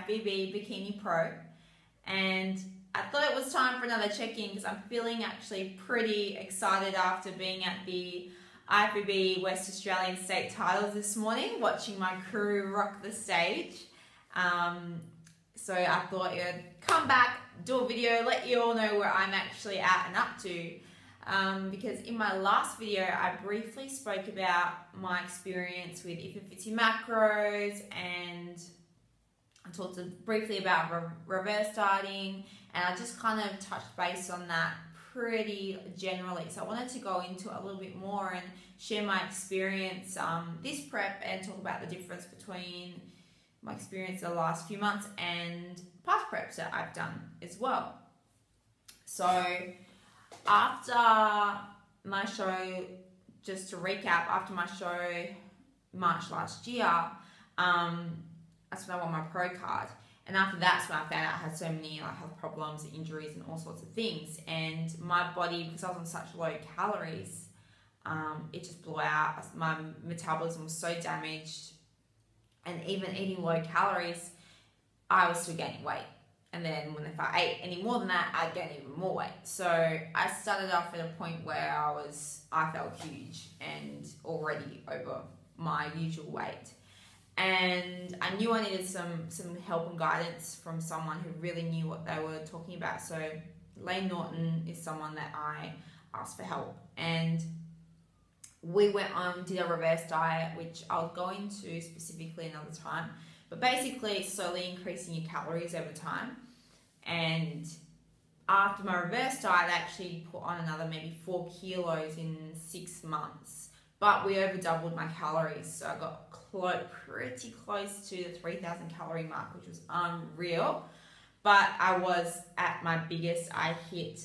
IFBB Bikini Pro, and I thought it was time for another check-in because I'm feeling actually pretty excited after being at the IFBB West Australian State Titles this morning, watching my crew rock the stage. So I thought I'd come back, do a video, let you all know where I'm actually at and up to. Because in my last video, I briefly spoke about my experience with IFBB macros, and I talked briefly about reverse dieting, and I just kind of touched base on that pretty generally. So I wanted to go into it a little bit more and share my experience this prep and talk about the difference between my experience the last few months and past preps that I've done as well. So after my show, just to recap, after my show March last year, that's when I won my pro card. And after that's when I found out I had so many health problems, injuries, and all sorts of things. And my body, because I was on such low calories, it just blew out. My metabolism was so damaged. And even eating low calories, I was still gaining weight. And then if I ate any more than that, I'd gain even more weight. So I started off at a point where I felt huge and already over my usual weight. And I knew I needed some help and guidance from someone who really knew what they were talking about. So Lane Norton is someone that I asked for help. And we went on, did a reverse diet, which I'll go into specifically another time. But basically, slowly increasing your calories over time. And after my reverse diet, I actually put on another maybe 4 kilos in 6 months. But we over doubled my calories. So I got pretty close to the 3,000 calorie mark, which was unreal. But I was at my biggest. I hit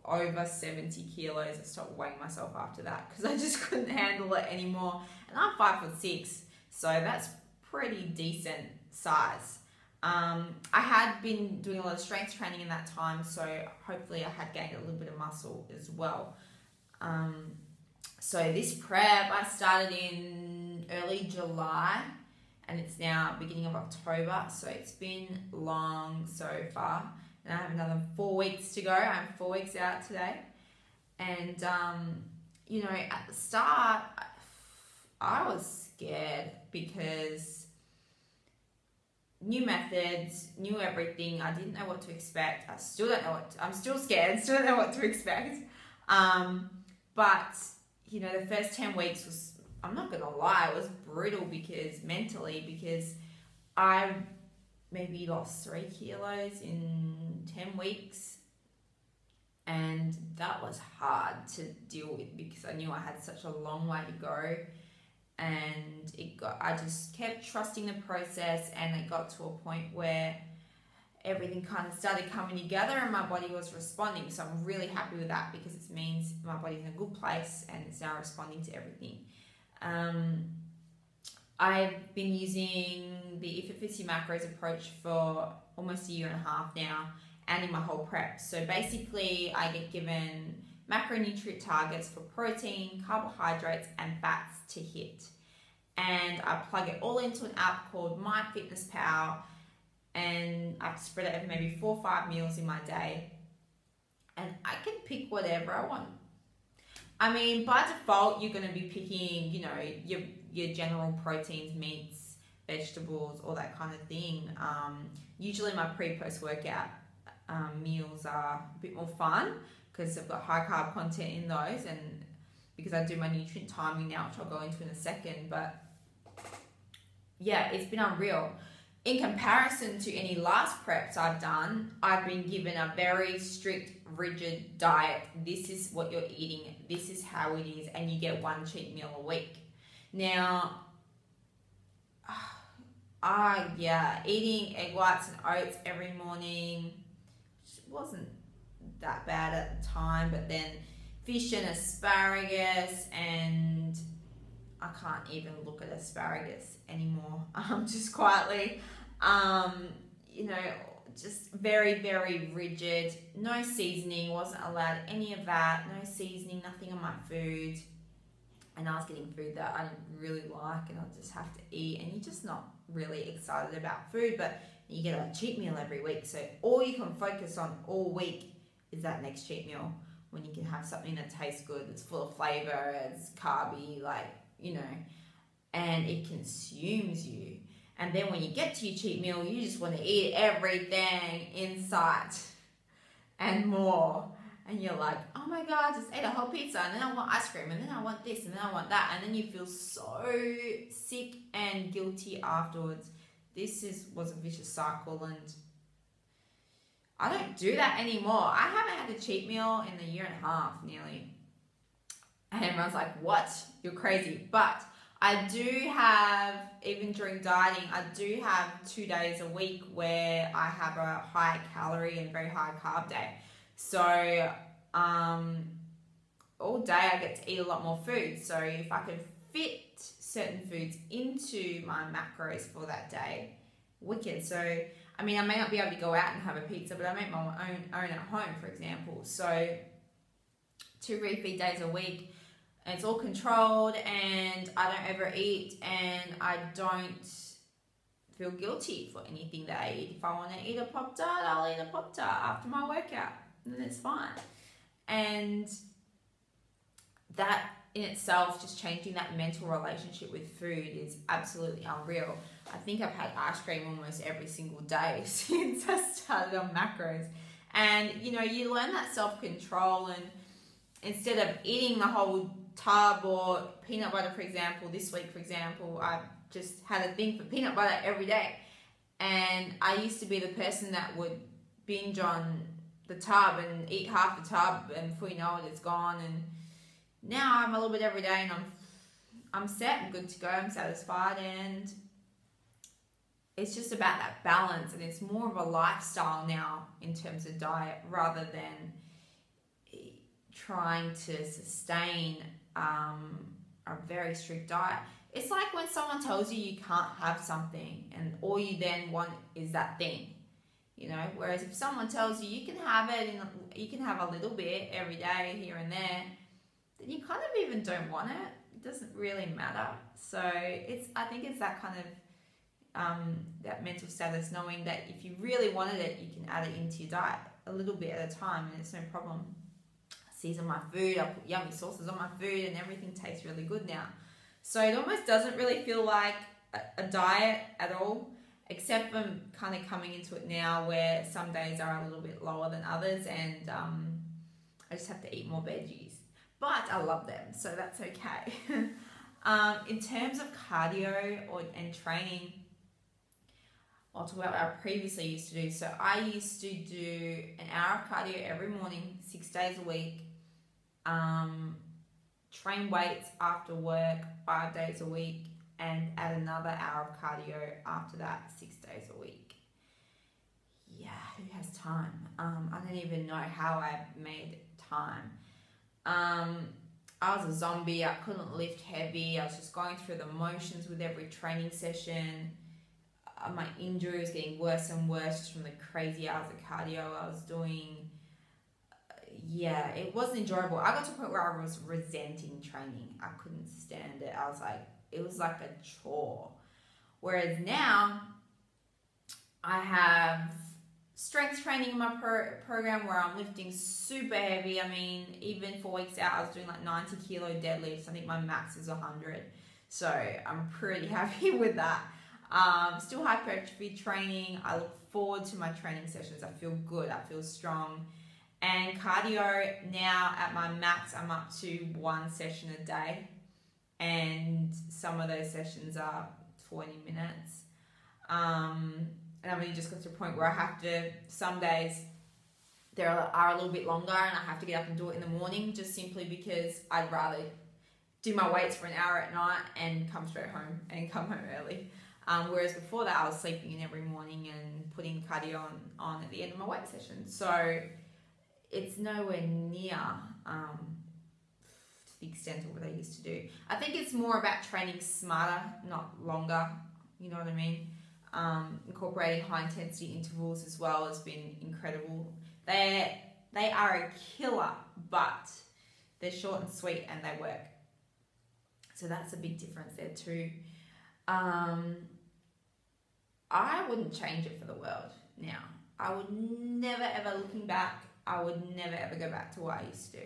over 70 kilos. I stopped weighing myself after that because I just couldn't handle it anymore. And I'm 5'6", so that's pretty decent size. I had been doing a lot of strength training in that time, so hopefully I had gained a little bit of muscle as well. So this prep I started in early July, and it's now beginning of October, so it's been long so far. And I have another 4 weeks to go. I'm 4 weeks out today. And, you know, at the start, I was scared because new methods, new everything. I didn't know what to expect. I still don't know I'm still scared. Still don't know what to expect. But, you know, the first 10 weeks was, I'm not going to lie, it was brutal because I maybe lost 3 kilos in 10 weeks. And that was hard to deal with because I knew I had such a long way to go. And I just kept trusting the process, and it got to a point where everything kind of started coming together and my body was responding. So I'm really happy with that because it means my body's in a good place and it's now responding to everything. I've been using the IFBB macros approach for almost 1.5 years now, and in my whole prep. So basically I get given macronutrient targets for protein, carbohydrates, and fats to hit. And I plug it all into an app called MyFitnessPal, and I spread it over maybe 4 or 5 meals in my day. And I can pick whatever I want. I mean, by default, you're going to be picking, you know, your general proteins, meats, vegetables, all that kind of thing. Usually my pre-post workout meals are a bit more fun because I've got high carb content in those, and because I do my nutrient timing now, which I'll go into in a second. But yeah, it's been unreal. In comparison to any last preps I've done, I've been given a very strict, rigid diet. This is what you're eating. This is how it is. And you get 1 cheat meal a week. Now, eating egg whites and oats every morning wasn't that bad at the time. But then fish and asparagus, and I can't even look at asparagus anymore. Just quietly, you know, just very, very rigid. No seasoning, wasn't allowed any of that. No seasoning, nothing on my food. And I was getting food that I didn't really like, and I just have to eat. And you're just not really excited about food, but You get a cheat meal every week, so all you can focus on all week is that next cheat meal, when you can have something that tastes good, it's full of flavor, it's carby, like, you know, and it consumes you. And then when you get to your cheat meal, you just want to eat everything in sight and more. And you're like, oh my God, I just ate a whole pizza, and then I want ice cream, and then I want this, and then I want that. And then you feel so sick and guilty afterwards. This was a vicious cycle, and I don't do that anymore. I haven't had a cheat meal in a year and a half, nearly. And everyone's like, what? You're crazy. But I do have, even during dieting, I do have 2 days a week where I have a high calorie and very high carb day. So all day I get to eat a lot more food. So if I can fit certain foods into my macros for that day, wicked. So I mean, I may not be able to go out and have a pizza, but I make my own at home, for example. So 2 refeed days a week, and it's all controlled, and I don't overeat, and I don't feel guilty for anything that I eat. If I want to eat a Pop-Tart, I'll eat a Pop-Tart after my workout, and it's fine. And that in itself, just changing that mental relationship with food is absolutely unreal. I think I've had ice cream almost every single day since I started on macros. And, you know, you learn that self-control, and instead of eating the whole tub or peanut butter, for example, this week, for example, I just had a thing for peanut butter every day. And I used to be the person that would binge on the tub and eat half the tub, and before you know it, it's gone. And now I'm a little bit every day, and I'm set, I'm good to go, I'm satisfied, and it's just about that balance, and it's more of a lifestyle now in terms of diet rather than trying to sustain a very strict diet. It's like when someone tells you you can't have something, and all you then want is that thing, you know. Whereas if someone tells you you can have it, and you can have a little bit every day here and there, then you kind of even don't want it. It doesn't really matter. So I think it's that kind of that mental status, knowing that if you really wanted it, you can add it into your diet a little bit at a time, and it's no problem. I season my food, I put yummy sauces on my food, and everything tastes really good now. So it almost doesn't really feel like a diet at all, except for kind of coming into it now where some days are a little bit lower than others, and I just have to eat more veggies. But I love them, so that's okay. In terms of cardio and training, I'll talk about what I previously used to do. So I used to do an hour of cardio every morning, 6 days a week. Train weights after work 5 days a week, and add another hour of cardio after that 6 days a week. Yeah, who has time? I don't even know how I made time. I was a zombie. I couldn't lift heavy. I was just going through the motions with every training session. My injury was getting worse and worse just from the crazy hours of cardio I was doing. Yeah, it wasn't enjoyable. I got to a point where I was resenting training. I couldn't stand it. I was like, it was like a chore. Whereas now, I have strength training in my program where I'm lifting super heavy. I mean, even 4 weeks out, I was doing like 90 kilo deadlifts. I think my max is 100. So I'm pretty happy with that. Still hypertrophy training. I look forward to my training sessions. I feel good. I feel strong. And cardio, now at my max, I'm up to 1 session a day. And some of those sessions are 20 minutes. And I've really just got to a point where I have to, some days there are a little bit longer, and I have to get up and do it in the morning, just simply because I'd rather do my weights for an hour at night and come straight home and come home early. Whereas before that, I was sleeping in every morning and putting cardio on at the end of my weight session. So it's nowhere near to the extent of what I used to do. I think it's more about training smarter, not longer. You know what I mean? Incorporating high intensity intervals as well has been incredible. They are a killer, but they're short and sweet and they work. So that's a big difference there too. I wouldn't change it for the world now. I would never ever, looking back, I would never ever go back to what I used to do.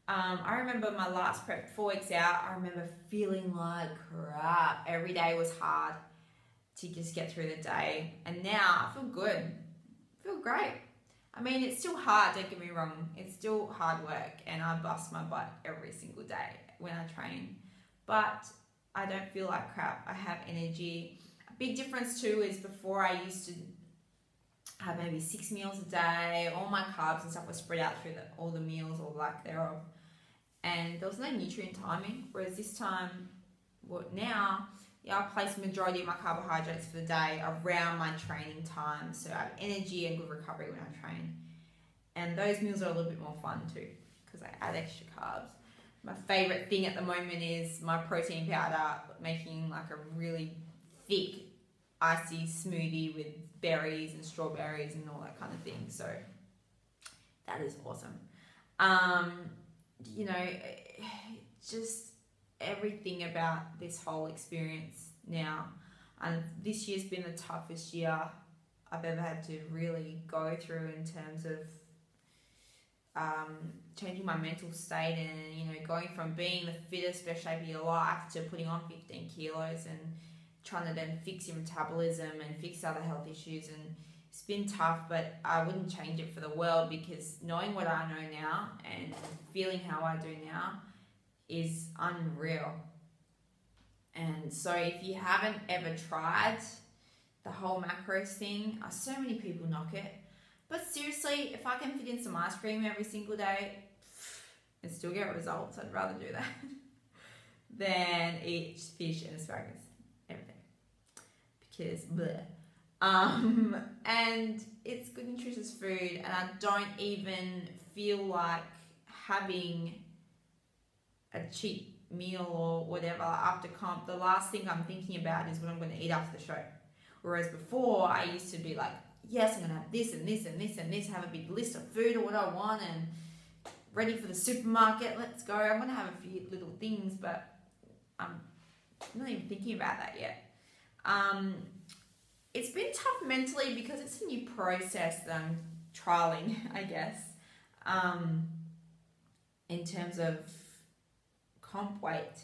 I remember my last prep 4 weeks out, I remember feeling like crap. Every day was hard to just get through the day. And now I feel good. I feel great. I mean, it's still hard, don't get me wrong. It's still hard work and I bust my butt every single day when I train. But I don't feel like crap. I have energy. A big difference too is before I used to have maybe 6 meals a day. All my carbs and stuff were spread out through all the meals or lack thereof. And there was no nutrient timing. Whereas this time, now, I place the majority of my carbohydrates for the day around my training time. So I have energy and good recovery when I train. And those meals are a little bit more fun too because I add extra carbs. My favourite thing at the moment is my protein powder, making like a really thick, icy smoothie with berries and strawberries and all that kind of thing. So that is awesome. You know, just everything about this whole experience now. And this year's been the toughest year I've ever had to really go through in terms of changing my mental state and, you know, going from being the fittest, best shape of your life to putting on 15 kilos and trying to then fix your metabolism and fix other health issues. And it's been tough, but I wouldn't change it for the world because knowing what I know now and feeling how I do now is unreal. And so if you haven't ever tried the whole macros thing, so many people knock it. But seriously, if I can fit in some ice cream every single day and still get results, I'd rather do that than eat fish and asparagus every day. Because bleh. And it's good nutritious food, and I don't even feel like having a cheap meal or whatever after comp. The last thing I'm thinking about is what I'm going to eat after the show. Whereas before, I used to be like, yes, I'm going to have this and this and this and this, have a big list of food or what I want and ready for the supermarket, let's go. I'm going to have a few little things, but I'm not even thinking about that yet. It's been tough mentally because it's a new process that I'm trialing, I guess, in terms of comp weight.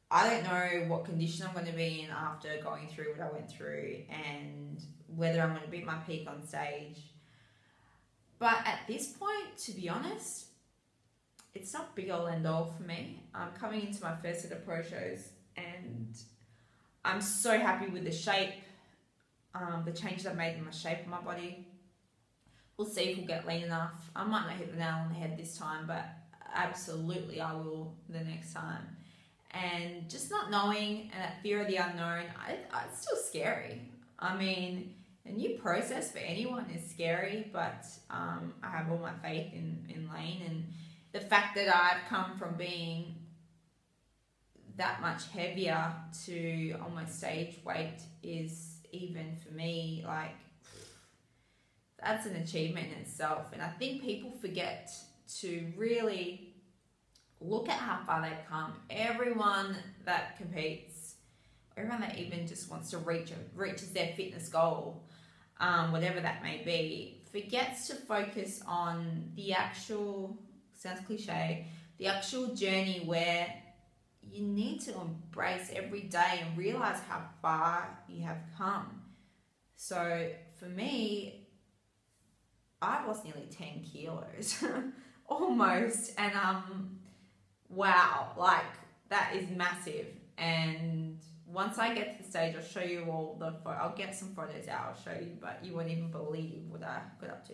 I don't know what condition I'm going to be in after going through what I went through and whether I'm going to beat my peak on stage. But at this point, to be honest, it's not big ol' end all for me. I'm coming into my first set of pro shows and I'm so happy with the shape, the changes I've made in my shape of my body. We'll see if we'll get lean enough. I might not hit the nail on the head this time, but absolutely I will the next time. And just not knowing and that fear of the unknown, it's still scary. I mean, a new process for anyone is scary, but I have all my faith in Lane, and the fact that I've come from being that much heavier to almost stage weight is, even for me, like, that's an achievement in itself. And I think people forget to really look at how far they've come. Everyone that competes, everyone that even just wants to reaches their fitness goal, whatever that may be, forgets to focus on the actual, sounds cliche, the actual journey where you need to embrace every day and realize how far you have come. So for me, I've lost nearly 10 kilos, almost, and wow, like, that is massive. And once I get to the stage, I'll show you all I'll get some photos out, I'll show you, but you won't even believe what I got up to.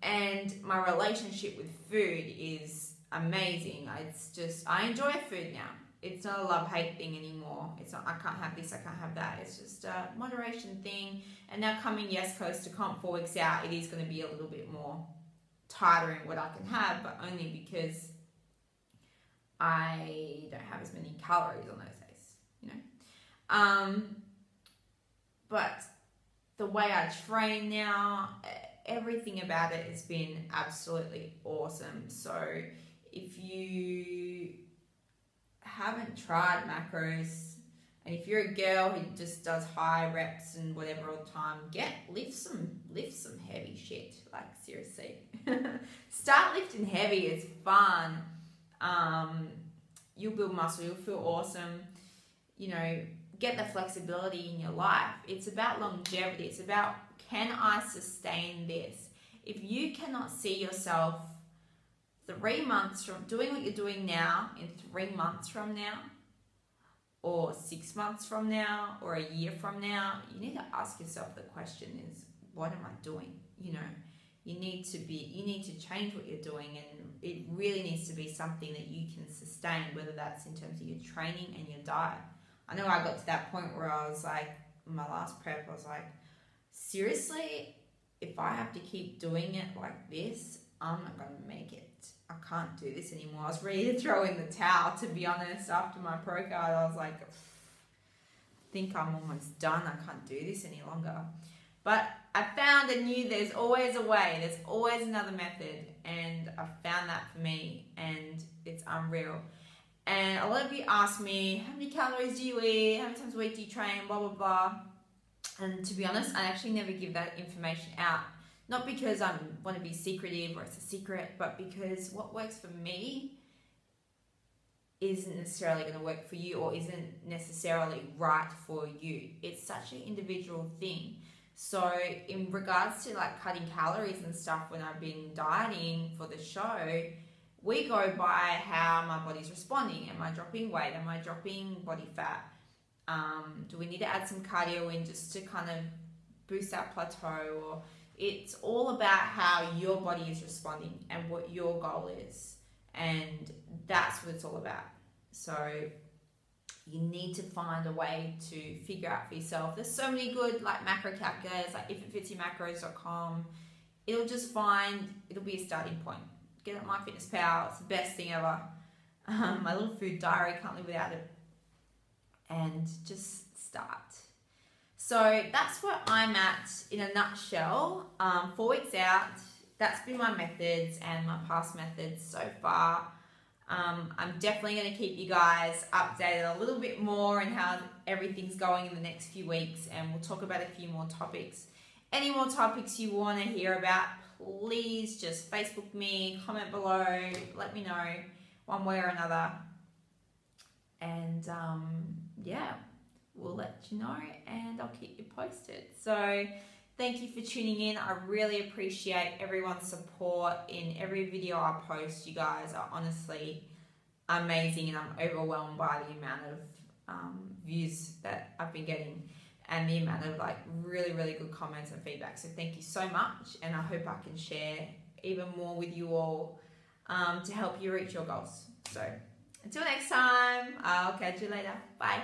And my relationship with food is amazing. It's just, I enjoy food now. It's not a love-hate thing anymore. It's not, I can't have this, I can't have that. It's just a moderation thing. And now coming Yes Coast to comp 4 weeks out, it is going to be a little bit more tighter in what I can have, but only because I don't have as many calories on those days, you know. But the way I train now, everything about it has been absolutely awesome. So if you haven't tried macros And if you're a girl who just does high reps and whatever all the time, lift some heavy shit. Like, seriously. Start lifting heavy. It's fun. You'll build muscle. You'll feel awesome. You know, get the flexibility in your life. It's about longevity. It's about, can I sustain this? If you cannot see yourself 3 months from doing what you're doing now, in 3 months from now, or 6 months from now, or a year from now, you need to ask yourself the question is, what am I doing? You know, you need to change what you're doing, and it really needs to be something that you can sustain, whether that's in terms of your training and your diet. I know I got to that point where I was like, my last prep, I was like, seriously, if I have to keep doing it like this, I'm not going to make it. I can't do this anymore. I was ready to throw in the towel, to be honest. After my pro card, I was like, I think I'm almost done. I can't do this any longer. But I found and knew there's always a way. There's always another method. And I found that for me. And it's unreal. And a lot of you ask me, how many calories do you eat? How many times a week do you train? Blah, blah, blah. And to be honest, I actually never give that information out. Not because I want to be secretive or it's a secret, but because what works for me isn't necessarily going to work for you, or isn't necessarily right for you. It's such an individual thing. So in regards to like cutting calories and stuff, when I've been dieting for the show, we go by how my body's responding. Am I dropping weight? Am I dropping body fat? Do we need to add some cardio in just to kind of boost that plateau? Or it's all about how your body is responding and what your goal is. And that's what it's all about. So you need to find a way to figure out for yourself. There's so many good like macro calculators, like ifitfitsyouMacros.com. It'll be a starting point. Get it on MyFitnessPal. It's the best thing ever. My little food diary, can't live without it. And just start. So that's where I'm at in a nutshell. 4 weeks out, that's been my methods and my past methods so far. I'm definitely going to keep you guys updated a little bit more on how everything's going in the next few weeks, and we'll talk about a few more topics. Any more topics you want to hear about, please just Facebook me, comment below, let me know one way or another. And yeah, we'll let you know and I'll keep you posted. So thank you for tuning in. I really appreciate everyone's support in every video I post. You guys are honestly amazing, and I'm overwhelmed by the amount of views that I've been getting and the amount of like really, really good comments and feedback. So thank you so much, and I hope I can share even more with you all to help you reach your goals. So until next time, I'll catch you later. Bye.